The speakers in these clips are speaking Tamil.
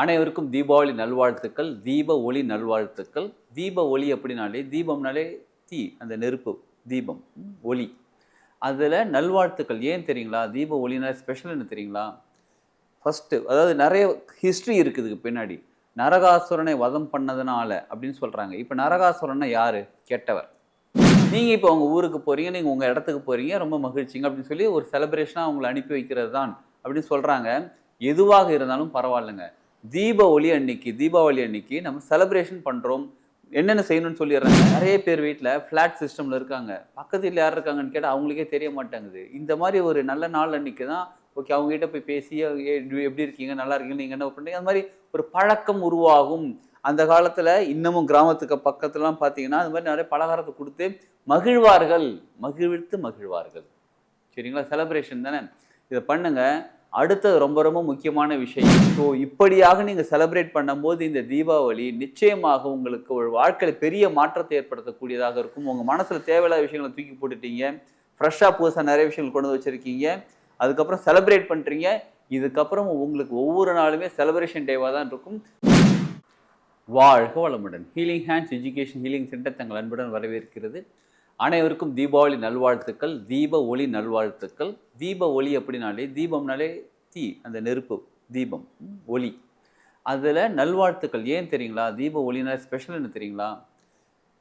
அனைவருக்கும் தீபாவளி நல்வாழ்த்துக்கள். தீப ஒளி நல்வாழ்த்துக்கள். தீப ஒளி அப்படின்னாலே தீபம்னாலே தீ, அந்த நெருப்பு, தீபம், ஒளி. அதில் நல்வாழ்த்துக்கள் ஏன் தெரியுங்களா? தீப ஒளினா ஸ்பெஷல் என்ன தெரியுங்களா? ஃபஸ்ட்டு அதாவது நிறைய ஹிஸ்ட்ரி இருக்குதுக்கு பின்னாடி. நரகாசுரனை வதம் பண்ணதுனால அப்படின்னு சொல்கிறாங்க. இப்போ நரகாசுரன்னா யார்? கெட்டவர். நீங்கள் இப்போ உங்கள் ஊருக்கு போகிறீங்க, நீங்கள் உங்கள் இடத்துக்கு போகிறீங்க, ரொம்ப மகிழ்ச்சிங்க அப்படின்னு சொல்லி ஒரு செலிப்ரேஷனாக அவங்களை அனுப்பி வைக்கிறது தான் அப்படின்னு சொல்கிறாங்க. எதுவாக இருந்தாலும் பரவாயில்லைங்க. தீபாவளி அன்னைக்கு நம்ம செலிப்ரேஷன் பண்ணுறோம். என்னென்ன செய்யணும்னு சொல்லிடுறாங்க. நிறைய பேர் வீட்டில் ஃப்ளாட் சிஸ்டமில் இருக்காங்க. பக்கத்து வீட்டில் யார் இருக்காங்கன்னு கேட்டால் அவங்களுக்கே தெரிய மாட்டேங்குது. இந்த மாதிரி ஒரு நல்ல நாள் அன்னைக்கு தான் ஓகே அவங்ககிட்ட போய் பேசி எப்படி இருக்கீங்க, நல்லா இருக்கீங்க, நீங்கள் என்ன பண்ணுறீங்க, அந்த மாதிரி ஒரு பழக்கம் உருவாகும். அந்த காலத்தில் இன்னமும் கிராமத்துக்கு பக்கத்துலலாம் பார்த்தீங்கன்னா அது மாதிரி நிறைய பலகாரத்தை கொடுத்து மகிழ்வார்கள், மகிழ்வார்கள். சரிங்களா? செலிப்ரேஷன் தானே, இதை பண்ணுங்க. அடுத்தது ரொம்ப ரொம்ப முக்கியமான விஷயம். ஸோ இப்படியாக நீங்கள் செலிப்ரேட் பண்ணும்போது இந்த தீபாவளி நிச்சயமாக உங்களுக்கு ஒரு வாழ்க்கையில் பெரிய மாற்றத்தை ஏற்படுத்தக்கூடியதாக இருக்கும். உங்கள் மனசில் தேவையில்லாத விஷயங்களை தூக்கி போட்டுட்டீங்க, ஃப்ரெஷ்ஷாக புதுசாக நிறைய விஷயங்கள் கொண்டு வச்சுருக்கீங்க, அதுக்கப்புறம் செலிப்ரேட் பண்ணுறீங்க. இதுக்கப்புறம் உங்களுக்கு ஒவ்வொரு நாளுமே செலிப்ரேஷன் டேவாக தான் இருக்கும். வாழ்க வளமுடன். Healing hands education healing centre தங்கள் அன்புடன் வரவேற்கிறது. அனைவருக்கும் தீபாவளி நல்வாழ்த்துக்கள். தீப ஒளி நல்வாழ்த்துக்கள். தீப ஒளி அப்படின்னாலே தீபம்னாலே தீ, அந்த நெருப்பு, தீபம், ஒளி. அதில் நல்வாழ்த்துக்கள் ஏன் தெரியுங்களா? தீப ஒளினா ஸ்பெஷல் என்ன தெரியுங்களா?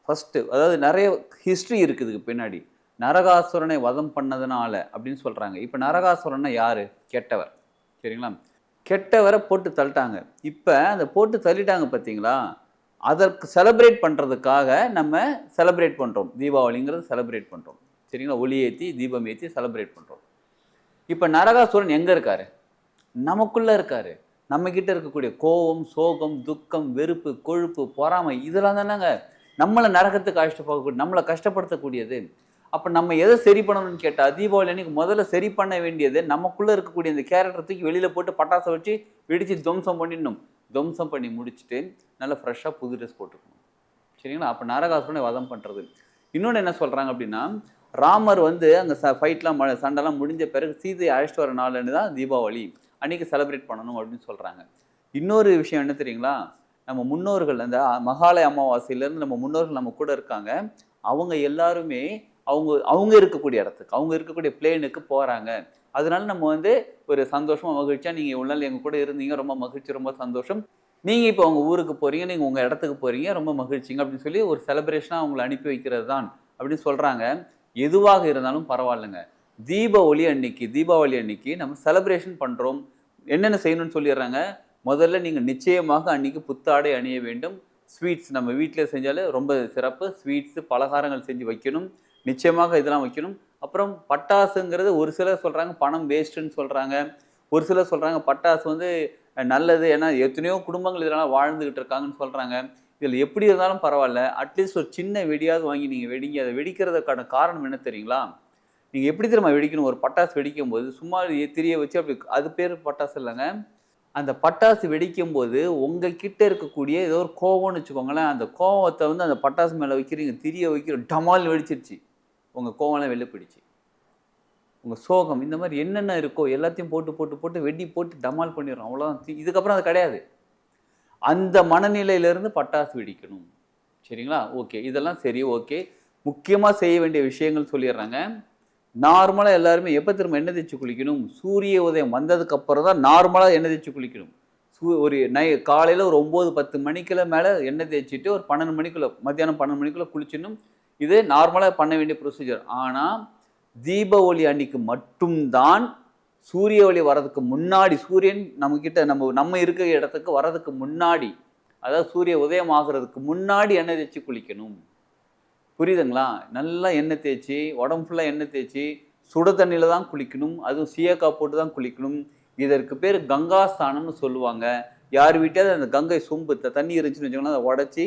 ஃபஸ்ட்டு அதாவது நிறைய ஹிஸ்ட்ரி இருக்குதுக்கு பின்னாடி. நரகாசுரனை வதம் பண்ணதுனால அப்படின்னு சொல்கிறாங்க. இப்போ நரகாசுரன்னா யார்? கெட்டவர். சரிங்களா? கெட்டவரை போட்டு தள்ளிட்டாங்க. இப்போ அந்த போட்டு தள்ளிட்டாங்க பார்த்தீங்களா? அதற்கு செலிப்ரேட் பண்ணுறதுக்காக நம்ம செலிப்ரேட் பண்ணுறோம். தீபாவளிங்கிறது செலிப்ரேட் பண்ணுறோம். சரிங்களா? ஒளி ஏற்றி தீபம் ஏற்றி செலிப்ரேட் பண்ணுறோம். இப்போ நரகாசுரன் எங்கே இருக்கார்? நமக்குள்ளே இருக்கார். நம்மக்கிட்ட இருக்கக்கூடிய கோபம், சோகம், துக்கம், வெறுப்பு, கொழுப்பு, பொறாமை இதெல்லாம் தானேங்க நம்மளை நரகத்துக்கு அழைச்சிட்டு போகக்கூடிய, நம்மளை கஷ்டப்படுத்தக்கூடியது. அப்போ நம்ம எதை சரி பண்ணணும்னு கேட்டால் தீபாவளி அன்னைக்கு முதல்ல சரி பண்ண வேண்டியது நமக்குள்ளே இருக்கக்கூடிய இந்த கேரக்டர் தூக்கி வெளியில் போட்டு பட்டாசை வச்சு வெடித்து துவம்சம் பண்ணிடணும். துவம்சம் பண்ணி முடிச்சுட்டு நல்லா ஃப்ரெஷ்ஷாக புது ட்ரெஸ் போட்டுக்கணும். சரிங்களா? அப்போ நரகாசுரனை வதம் பண்ணுறது. இன்னொன்று என்ன சொல்கிறாங்க அப்படின்னா, ராமர் வந்து அங்கே ஃபைட்லாம் சண்டைலாம் முடிஞ்ச பிறகு சீதையை அழைச்சிட்டு வர நாள்னு தான் தீபாவளி அன்றைக்கி செலிப்ரேட் பண்ணணும் அப்படின்னு சொல்கிறாங்க. இன்னொரு விஷயம் என்ன தெரியுங்களா? நம்ம முன்னோர்கள் அந்த மகாலய அமாவாசையிலேருந்து நம்ம முன்னோர்கள் நம்ம கூட இருக்காங்க. அவங்க எல்லாருமே அவங்க இருக்கக்கூடிய இடத்துக்கு, அவங்க இருக்கக்கூடிய பிளேனுக்கு போகிறாங்க. அதனால நம்ம வந்து ஒரு சந்தோஷமாக மகிழ்ச்சியாக நீங்கள் இவ்வளோ நாள் எங்கள் கூட இருந்தீங்க, ரொம்ப மகிழ்ச்சி, ரொம்ப சந்தோஷம். நீங்கள் இப்போ உங்கள் ஊருக்கு போகிறீங்க, நீங்கள் உங்கள் இடத்துக்கு போகிறீங்க, ரொம்ப மகிழ்ச்சிங்க அப்படின்னு சொல்லி ஒரு செலிப்ரேஷனாக அவங்களை அனுப்பி வைக்கிறது தான் அப்படின்னு சொல்கிறாங்க. எதுவாக இருந்தாலும் பரவாயில்லைங்க. தீபாவளி அன்னைக்கு நம்ம செலிப்ரேஷன் பண்ணுறோம். என்னென்ன செய்யணும்னு சொல்லிடுறாங்க. முதல்ல நீங்கள் நிச்சயமாக அன்றைக்கி புத்தாடை அணிய வேண்டும். ஸ்வீட்ஸ் நம்ம வீட்டில் செஞ்சாலே ரொம்ப சிறப்பு. ஸ்வீட்ஸு பலகாரங்கள் செஞ்சு வைக்கணும். நிச்சயமாக இதெல்லாம் வைக்கணும். அப்புறம் பட்டாசுங்கிறது ஒரு சிலர் சொல்கிறாங்க பணம் வேஸ்ட்டுன்னு சொல்கிறாங்க. ஒரு சிலர் சொல்கிறாங்க பட்டாசு வந்து நல்லது, ஏன்னா எத்தனையோ குடும்பங்கள் இதெல்லாம் வாழ்ந்துக்கிட்டு இருக்காங்கன்னு சொல்கிறாங்க. இதில் எப்படி இருந்தாலும் பரவாயில்ல, அட்லீஸ்ட் ஒரு சின்ன வெடியாவது வாங்கி நீங்கள் வெடிங்க. அதை வெடிக்கிறதுக்கான காரணம் என்ன தெரியுங்களா? நீங்கள் எப்படி தெரியுமா வெடிக்கணும்? ஒரு பட்டாசு வெடிக்கும் போது சும்மா திரிய வச்சு அப்படி, அது பேர் பட்டாசு இல்லைங்க. அந்த பட்டாசு வெடிக்கும் போது உங்கள் கிட்ட இருக்கக்கூடிய ஏதோ ஒரு கோவம்னு வச்சுக்கோங்களேன், அந்த கோவத்தை வந்து அந்த பட்டாசு மேலே வைக்கிறீங்க, திரிய வைக்கிற டமால் வெடிச்சிருச்சு. உங்கள் கோவம்லாம் வெளில போயிடுச்சு. உங்கள் சோகம் இந்த மாதிரி என்னென்ன இருக்கோ எல்லாத்தையும் போட்டு வெடி போட்டு டமால் பண்ணிடுறோம். அவ்வளோதான். இதுக்கப்புறம் அது கிடையாது. அந்த மனநிலையிலேருந்து பட்டாசு வெடிக்கணும். சரிங்களா? ஓகே, இதெல்லாம் சரி, ஓகே. முக்கியமாக செய்ய வேண்டிய விஷயங்கள் சொல்லிடுறாங்க. நார்மலாக எல்லாருமே எப்போ திரும்ப எண்ணெய் தேய்ச்சி குளிக்கணும்? சூரிய உதயம் வந்ததுக்கு அப்புறம் தான் நார்மலாக எண்ணெய் தேய்ச்சி குளிக்கணும். ஒரு காலையில் ஒரு 9-10 மணிக்குள்ள மேலே எண்ணெய் தேய்ச்சிட்டு ஒரு 12 மணிக்குள்ளே, மத்தியானம் 12 மணிக்குள்ளே குளிச்சிடணும். இது நார்மலாக பண்ண வேண்டிய ப்ரொசீஜர். ஆனால் தீபாவளி அன்னைக்கு மட்டும்தான் சூரிய ஒளி வர்றதுக்கு முன்னாடி, சூரியன் நம்மக்கிட்ட நம்ம இருக்கிற இடத்துக்கு வர்றதுக்கு முன்னாடி, அதாவது சூரிய உதயம் ஆகிறதுக்கு முன்னாடி எண்ணெய் தேய்ச்சி குளிக்கணும். புரியுதுங்களா? நல்லா எண்ணெய் தேய்ச்சி, உடம்பு ஃபுல்லாக எண்ணெய் தேய்ச்சி, சுட தண்ணியில் தான் குளிக்கணும். அதுவும் சீயக்காய் போட்டு தான் குளிக்கணும். இதற்கு பேர் கங்கா ஸ்நானம்னு சொல்லுவாங்க. யார் வீட்டையாவது அந்த கங்கை சொம்பு தண்ணி இருந்துச்சுன்னு வச்சுக்கோங்களேன், அதை உடச்சி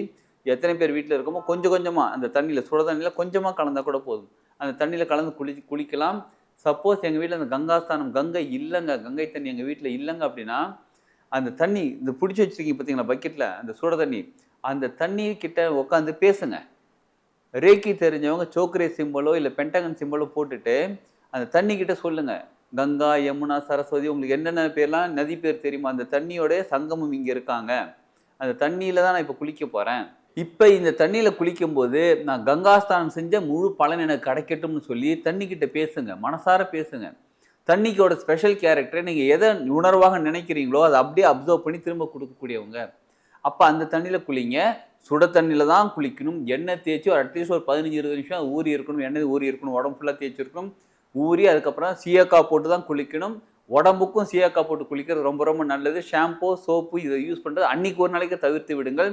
எத்தனை பேர் வீட்டில் இருக்கோமோ கொஞ்சம் கொஞ்சமாக அந்த தண்ணியில், சுட தண்ணியில் கொஞ்சமாக கலந்தால் கூட போதும். அந்த தண்ணியில் கலந்து குளிக்கலாம். சப்போஸ் எங்கள் வீட்டில் அந்த கங்கா ஸ்நானம், கங்கை இல்லைங்க, கங்கை தண்ணி எங்கள் வீட்டில் இல்லைங்க அப்படின்னா, அந்த தண்ணி இந்த பிடிச்சி வச்சுருக்கீங்க பார்த்தீங்களா பக்கெட்டில், அந்த சுட தண்ணி, அந்த தண்ணி கிட்ட உட்காந்து பேசுங்க. ரேக்கி தெரிஞ்சவங்க சோக்ரே சிம்பலோ இல்லை பென்டகன் சிம்பலோ போட்டுட்டு அந்த தண்ணி கிட்ட சொல்லுங்க, கங்கா, யமுனா, சரஸ்வதி, உங்களுக்கு என்னென்ன பேர்லாம் நதி பேர் தெரியுமா? அந்த தண்ணியோடைய சங்கமம் இங்கே இருக்காங்க. அந்த தண்ணியில் தான் நான் இப்போ குளிக்க போகிறேன். இப்போ இந்த தண்ணியில் குளிக்கும்போது நான் கங்காஸ்தானம் செஞ்ச முழு பலன் எனக்கு கிடைக்கட்டும்னு சொல்லி தண்ணிக்கிட்ட பேசுங்க, மனசார பேசுங்க. தண்ணிக்கோட ஸ்பெஷல் கேரக்டரை நீங்கள் எதை உணர்வாக நினைக்கிறீங்களோ அதை அப்படியே அப்சர்வ் பண்ணி திரும்ப கொடுக்கக்கூடியவங்க. அப்போ அந்த தண்ணியில் குளிங்க. சுட தண்ணியில் தான் குளிக்கணும். எண்ணெய் தேய்ச்சி அட்லீஸ்ட் ஒரு 15-20 நிமிஷம் ஊறி இருக்கணும். எண்ணெய் ஊறி இருக்கணும். உடம்பு ஃபுல்லாக தேய்ச்சிருக்கணும். ஊறி அதுக்கப்புறம் சீயக்காய் போட்டு தான் குளிக்கணும். உடம்புக்கும் சீயக்காய் போட்டு குளிக்கிறது ரொம்ப ரொம்ப நல்லது. ஷாம்போ, சோப்பு இதை யூஸ் பண்ணுறது அன்றைக்கி ஒரு நாளைக்கு தவிர்த்து விடுங்கள்.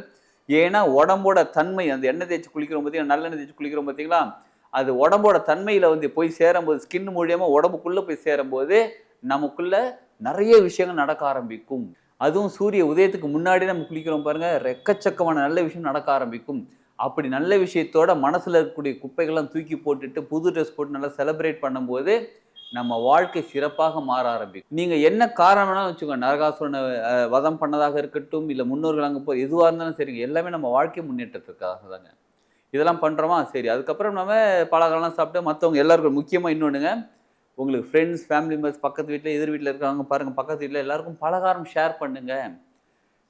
ஏன்னா உடம்போட தன்மை, அந்த எண்ணெய் தேய்ச்சி குளிக்கிறோம் பார்த்தீங்களா, நல்லெண்ணெய் தேய்ச்சி குளிக்கிறோம் பார்த்தீங்களா, அது உடம்போட தன்மையில் வந்து போய் சேரும்போது, ஸ்கின் மூலியமாக உடம்புக்குள்ளே போய் சேரும்போது நமக்குள்ள நிறைய விஷயங்கள் நடக்க ஆரம்பிக்கும். அதுவும் சூரிய உதயத்துக்கு முன்னாடி நம்ம குளிக்கிறோம் பாருங்க, எக்கச்சக்கமான நல்ல விஷயம் நடக்க ஆரம்பிக்கும். அப்படி நல்ல விஷயத்தோட மனசுல இருக்கக்கூடிய குப்பைகள்லாம் தூக்கி போட்டுட்டு புது ட்ரெஸ் போட்டு நல்லா செலிப்ரேட் பண்ணும்போது நம்ம வாழ்க்கை சிறப்பாக மாற ஆரம்பிக்கும். நீங்க என்ன காரணம்னா வச்சுக்கோங்க, நரகாசுரனை வதம் பண்ணதாக இருக்கட்டும், இல்லை முன்னோர்கள் அங்கே போய் எதுவாக இருந்தாலும் சரிங்க, எல்லாமே நம்ம வாழ்க்கை முன்னேற்றத்துக்காக தாங்க. இதெல்லாம் பண்ணுறோமா, சரி. அதுக்கப்புறம் நம்ம பலகாரம்லாம் சாப்பிட்டு மற்றவங்க எல்லாருக்கும் முக்கியமாக இன்னொன்றுங்க, உங்களுக்கு ஃப்ரெண்ட்ஸ், ஃபேமிலி மெம்பர்ஸ், பக்கத்து வீட்டில் எதிர் வீட்டில் இருக்காங்க பாருங்கள், பக்கத்து வீட்டில் எல்லாருக்கும் பலகாரம் ஷேர் பண்ணுங்க.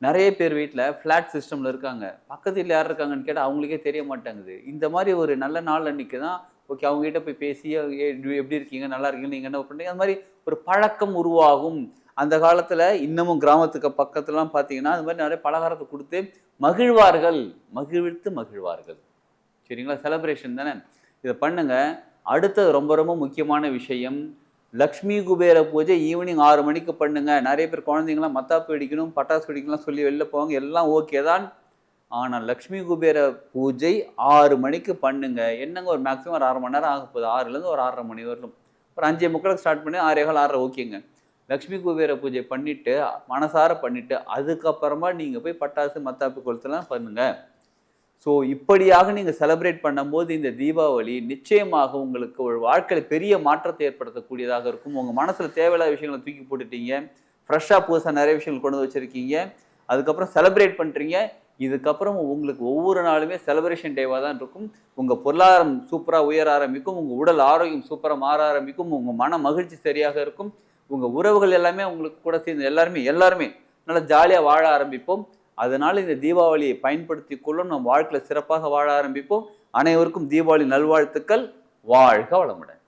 நிறைய பேர் வீட்டில் ஃப்ளாட் சிஸ்டமில் இருக்காங்க. பக்கத்து வீட்டில் யார் இருக்காங்கன்னு கேட்டால் அவங்களுக்கே தெரிய மாட்டேங்குது. இந்த மாதிரி ஒரு நல்ல நாள் அன்றைக்கி தான் ஓகே அவங்ககிட்ட போய் பேசி எப்படி இருக்கீங்க, நல்லா இருக்கீங்க, நீங்கள் என்ன பண்ணுறீங்க, அந்த மாதிரி ஒரு பழக்கம் உருவாகும். அந்த காலத்தில் இன்னமும் கிராமத்துக்கு பக்கத்துலாம் பார்த்தீங்கன்னா அது மாதிரி நிறைய பலகாரத்தை கொடுத்து மகிழ்வார்கள், மகிழ்வித்து மகிழ்வார்கள். சரிங்களா? செலிப்ரேஷன் தானே, இதை பண்ணுங்க. அடுத்தது ரொம்ப ரொம்ப முக்கியமான விஷயம், லக்ஷ்மி குபேர பூஜை ஈவினிங் 6 மணிக்கு பண்ணுங்க. நிறைய பேர் குழந்தைங்களாம் மத்தாப்பு வெடிக்கணும், பட்டாசு வெடிக்கலாம் சொல்லி வெளில போவாங்க, எல்லாம் ஓகே தான். ஆனால் லக்ஷ்மி குபேர பூஜை 6 மணிக்கு பண்ணுங்க. என்னங்க ஒரு மேக்ஸிமம் ஒரு 1/2 மணி நேரம் ஆக போகுது. 6லேருந்து ஒரு 6:30 மணி வரலும், ஒரு 5:45 ஸ்டார்ட் பண்ணி 6:15 6:30 ஓகேங்க. லக்ஷ்மி குபேர பூஜை பண்ணிவிட்டு மனசார பண்ணிவிட்டு அதுக்கப்புறமா நீங்கள் போய் பட்டாசு மத்தாப்பு கொளுத்தலாம் பண்ணுங்க. ஸோ இப்படியாக நீங்கள் செலிப்ரேட் பண்ணும்போது இந்த தீபாவளி நிச்சயமாக உங்களுக்கு ஒரு வாழ்க்கையில் பெரிய மாற்றத்தை ஏற்படுத்தக்கூடியதாக இருக்கும். உங்கள் மனசில் தேவையில்லாத விஷயங்களை தூக்கி போட்டுட்டீங்க, ஃப்ரெஷ்ஷாக புதுசாக நிறைய விஷயங்கள் கொண்டு வச்சுருக்கீங்க, அதுக்கப்புறம் செலிப்ரேட் பண்ணுறீங்க. இதுக்கப்புறம் உங்களுக்கு ஒவ்வொரு நாளுமே செலிப்ரேஷன் டேவாக தான் இருக்கும். உங்கள் பொருளாதாரம் சூப்பராக உயர ஆரம்பிக்கும், உங்கள் உடல் ஆரோக்கியம் சூப்பராக மாற ஆரம்பிக்கும், உங்கள் மன மகிழ்ச்சி சரியாக இருக்கும், உங்கள் உறவுகள் எல்லாமே உங்களுக்கு கூட சேர்ந்து எல்லாருமே நல்லா ஜாலியாக வாழ ஆரம்பிப்போம். அதனால் இந்த தீபாவளியை பயன்படுத்தி கொள்ளும், நம் வாழ்க்கையில் சிறப்பாக வாழ ஆரம்பிப்போம். அனைவருக்கும் தீபாவளி நல்வாழ்த்துக்கள். வாழ்க வளமுடன்.